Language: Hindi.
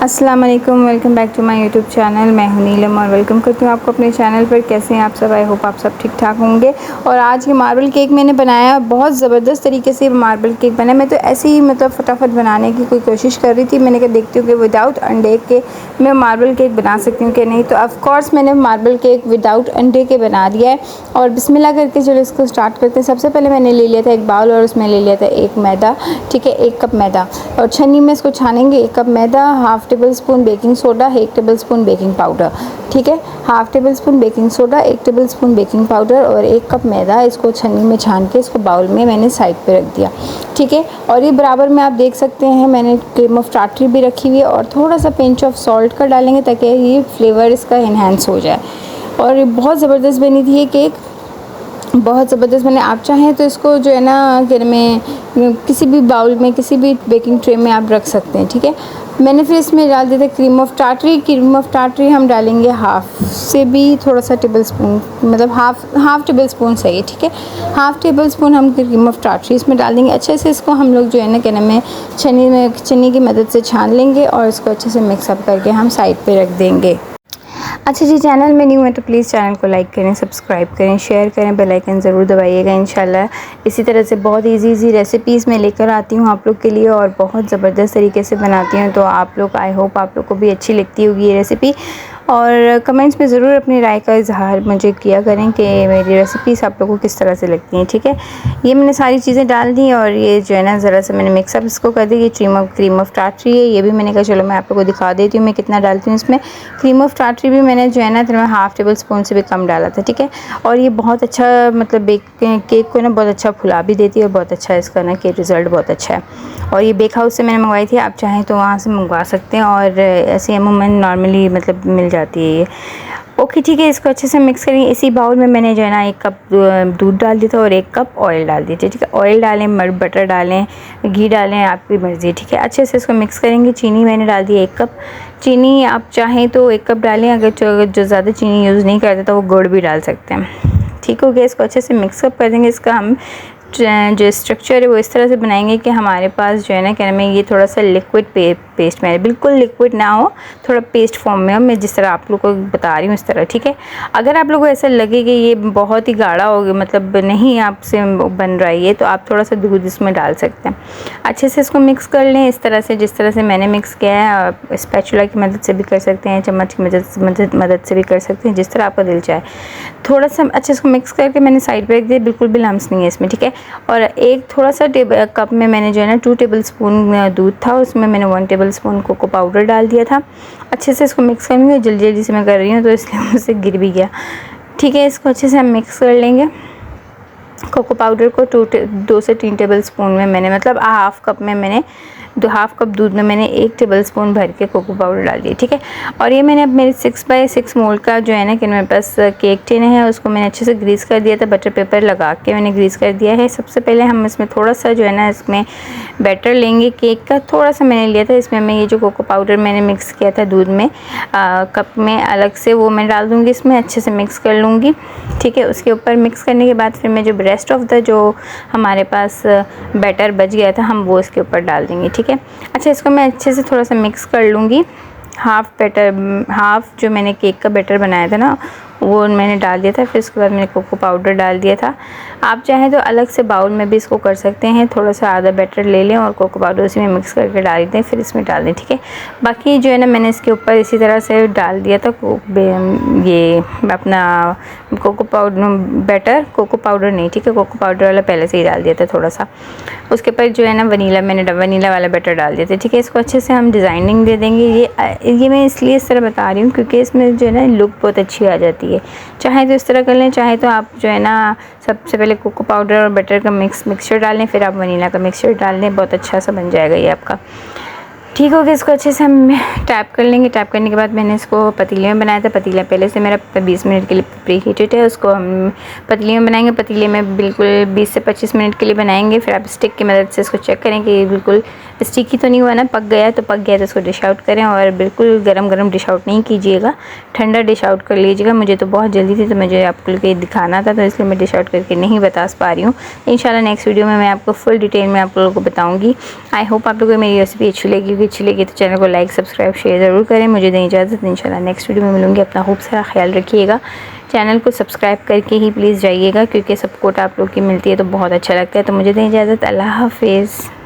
अस्सलाम वालेकुम, welcome back to my YouTube channel. मैं हूं नीलम और वेलकम करती हूं आपको अपने चैनल पर। कैसे हैं आप सब? आई होप आप सब ठीक ठाक होंगे। और आज ये मार्बल केक मैंने बनाया, बहुत ज़बरदस्त तरीके से मार्बल केक बना। मैं तो ऐसे ही मतलब फटाफट बनाने की कोई कोशिश कर रही थी। मैंने कहा देखती हूँ कि विदाउट अंडे के मैं मार्बल केक बना सकती हूँ कि नहीं। तो ऑफ़कोर्स मैंने मार्बल केक विदाउट अंडे के बना दिया है। और बिस्मिल्लाह करके चलो इसको स्टार्ट करते हैं। सबसे पहले मैंने ले लिया था एक बाउल और उसमें ले लिया था एक मैदा, ठीक है, 1 कप मैदा। और छन्नी में इसको छानेंगे। 1 कप मैदा, half tablespoon baking soda, 1 tablespoon baking powder, ठीक है, half tablespoon baking soda, 1 tablespoon baking powder और 1 कप मैदा। इसको छन्नी में छान के इसको बाउल में मैंने साइड पे रख दिया, ठीक है। और ये बराबर में आप देख सकते हैं मैंने क्रीम ऑफ टार्टरी भी रखी हुई है और थोड़ा सा पिंच ऑफ सॉल्ट का डालेंगे ताकि ये फ्लेवर इसका इन्हेंस हो जाए। और ये बहुत ज़बरदस्त बनी थी ये केक, बहुत ज़बरदस्त बने। आप चाहें तो इसको जो है ना घर में किसी भी बाउल में, किसी भी बेकिंग ट्रे में आप रख सकते हैं, ठीक है। मैंने फिर इसमें डाल दिया था cream of Tartary. Cream of Tartary हम डालेंगे हाफ़ से भी थोड़ा सा टेबल स्पून, मतलब हाफ़ टेबल स्पून सही है, ठीक है। हाफ़ टेबल स्पून हम क्रीम ऑफ टार्टरी इसमें डाल देंगे। अच्छे से इसको हम लोग जो है ना क्या नाम है छन्नी की मदद से छान लेंगे और इसको अच्छे से मिक्सअप करके हम साइड पर रख देंगे। अच्छा जी, चैनल में न्यू है तो प्लीज़ चैनल को लाइक करें, सब्सक्राइब करें, शेयर करें, बेल आइकन ज़रूर दबाइएगा। इंशाल्लाह इसी तरह से बहुत इजी रेसिपीज़ मैं लेकर आती हूँ आप लोग के लिए और बहुत ज़बरदस्त तरीके से बनाती हूँ। तो आप लोग, आई होप आप लोग को भी अच्छी लगती होगी ये रेसिपी। और कमेंट्स में ज़रूर अपनी राय का इजहार मुझे किया करें कि मेरी रेसिपीज़ आप लोगों को किस तरह से लगती हैं, ठीक है। ये मैंने सारी चीज़ें डाल दी और ये जो है ना ज़रा सा मैंने मिक्सअप इसको कर दी। ये क्रीम ऑफ टार्टरी है, ये भी मैंने कहा चलो मैं आप लोगों को दिखा देती हूँ मैं कितना डालती हूँ इसमें। क्रीम ऑफ टार्टरी भी मैंने जो है ना तो हाफ़ टेबल स्पून से भी कम डाला था, ठीक है। और ये बहुत अच्छा मतलब केक को ना बहुत अच्छा फुला भी देती है और बहुत अच्छा इसका ना केक रिज़ल्ट बहुत अच्छा है। और ये बेक हाउस से मैंने मंगवाई थी, आप चाहें तो वहाँ से मंगवा सकते हैं और ऐसे अमूमन नॉर्मली मतलब मिल जाती है ये। ओके, ठीक है, इसको अच्छे से मिक्स करेंगे। इसी बाउल में मैंने जो है ना 1 कप दूध डाल दिया था और 1 कप ऑयल डाल दिया, ठीक है। ऑयल डालें, बटर डालें, घी डालें, आपकी मर्ज़ी, ठीक है। अच्छे से इसको मिक्स करेंगे। चीनी मैंने डाल दी 1 कप। चीनी आप चाहें तो 1 कप डालें, अगर जो ज़्यादा चीनी यूज़ नहीं करते तो वो गुड़ भी डाल सकते हैं, ठीक हो गया। इसको अच्छे से मिक्सअप कर देंगे। इसका हम जो स्ट्रक्चर है वो इस तरह से बनाएंगे कि हमारे पास जो है ना क्या नाम है ये थोड़ा सा लिक्विड पेस्ट में, बिल्कुल लिक्विड ना हो, थोड़ा पेस्ट फॉर्म में हो। मैं जिस तरह आप लोग को बता रही हूँ इस तरह, ठीक है। अगर आप लोगों को ऐसा लगे कि ये बहुत ही गाढ़ा हो गया, मतलब नहीं आपसे बन रहा है ये, तो आप थोड़ा सा दूध इसमें डाल सकते हैं। अच्छे से इसको मिक्स कर लें इस तरह से जिस तरह से मैंने मिक्स किया है। आप स्पैचुला की मदद से भी कर सकते हैं, चम्मच की मदद से भी कर सकते हैं, जिस तरह आपका दिल चाहे। थोड़ा सा अच्छे से मिक्स करके मैंने साइड पर रख दिया, बिल्कुल भी लम्स नहीं है इसमें, ठीक है। और एक थोड़ा सा कप में मैंने जो है ना 2 टेबल स्पून दूध था, उसमें मैंने 1 टेबल स्पून कोको पाउडर डाल दिया था। अच्छे से इसको मिक्स करेंगे। जल्दी से मैं कर रही हूँ तो इसलिए मुझसे गिर भी गया, ठीक है। इसको अच्छे से हम मिक्स कर लेंगे। कोको पाउडर को 2 से 3 टेबल स्पून में मैंने, मतलब हाफ़ कप में मैंने हाफ़ कप दूध में मैंने 1 टेबल स्पून भर के कोको पाउडर डाल दिया, ठीक है। और ये मैंने अब मेरे 6x6 मोल्ड का जो है ना कि मेरे पास केक टिन है, उसको मैंने अच्छे से ग्रीस कर दिया था। बटर पेपर लगा के मैंने ग्रीस कर दिया है। सबसे पहले हम इसमें थोड़ा सा जो है ना इसमें बैटर लेंगे केक का, थोड़ा सा मैंने लिया था। इसमें मैं ये जो कोको पाउडर मैंने मिक्स किया था दूध में कप में अलग से, वो मैं डाल दूँगी इसमें, अच्छे से मिक्स कर लूँगी, ठीक है। उसके ऊपर मिक्स करने के बाद फिर मैं जो रेस्ट ऑफ द जो हमारे पास बैटर बच गया था हम वो इसके ऊपर डाल देंगे, ठीक है। अच्छा, इसको मैं अच्छे से थोड़ा सा मिक्स कर लूँगी। हाफ़ जो मैंने केक का बैटर बनाया था ना वो मैंने डाल दिया था। फिर उसके बाद मैंने कोको पाउडर डाल दिया था। आप चाहें तो अलग से बाउल में भी इसको कर सकते हैं, थोड़ा सा आधा बैटर ले लें और कोको पाउडर उसी में मिक्स करके डाल दें, फिर इसमें डाल दें, ठीक है। बाकी जो है ना मैंने इसके ऊपर इसी तरह से डाल दिया था ये अपना कोको पाउडर नहीं, ठीक है, कोको पाउडर वाला पहले से ही डाल दिया था थोड़ा सा। उसके ऊपर जो है ना वनीला वाला बैटर डाल दिया था, ठीक है। इसको अच्छे से हम डिज़ाइनिंग दे देंगे। ये मैं इसलिए इस तरह बता रही हूँ क्योंकि इसमें जो है ना लुक बहुत अच्छी आ जाती है। चाहे तो इस तरह कर लें, चाहे तो आप जो है ना सबसे पहले कोको पाउडर और बटर का मिक्सचर डाल लें, फिर आप वनीला का मिक्सचर डाल दें, बहुत अच्छा सा बन जाएगा ये आपका, ठीक हो गया। इसको अच्छे से हम टैप कर लेंगे। टैप करने के बाद मैंने इसको पतीले में बनाया था। पतीला पहले से मेरा 20 मिनट के लिए प्री हीटेड है, उसको हम पतीले में बनाएंगे। पतीले में बिल्कुल 20 से 25 मिनट के लिए बनाएंगे। फिर आप स्टिक की मदद से इसको चेक करें कि ये बिल्कुल स्टिकी तो नहीं हुआ ना, पक गया तो पक गया तो इसको डिश आउट करें। और बिल्कुल गरम डिश आउट नहीं कीजिएगा, ठंडा डिश आउट कर लीजिएगा। मुझे तो बहुत जल्दी थी तो मुझे आपको ये दिखाना था, तो इसलिए मैं डिश आउट करके नहीं बता पा रही हूँ। इंशाल्लाह नेक्स्ट वीडियो में मैं आपको फुल डिटेल में आप लोगों को बताऊँगी। आई होप आप लोगों को मेरी रेसिपी अच्छी लगी वीडियो अच्छी लगी तो चैनल को लाइक सब्सक्राइब शेयर ज़रूर करें। मुझे दें इजाज़त, इंशाल्लाह नेक्स्ट वीडियो में मिलूँगी। अपना खूब सारा ख्याल रखिएगा। चैनल को सब्सक्राइब करके ही प्लीज़ जाइएगा, क्योंकि सपोर्ट आप लोग की मिलती है तो बहुत अच्छा लगता है। तो मुझे दें इजाज़त, अल्लाह हाफ़िज़।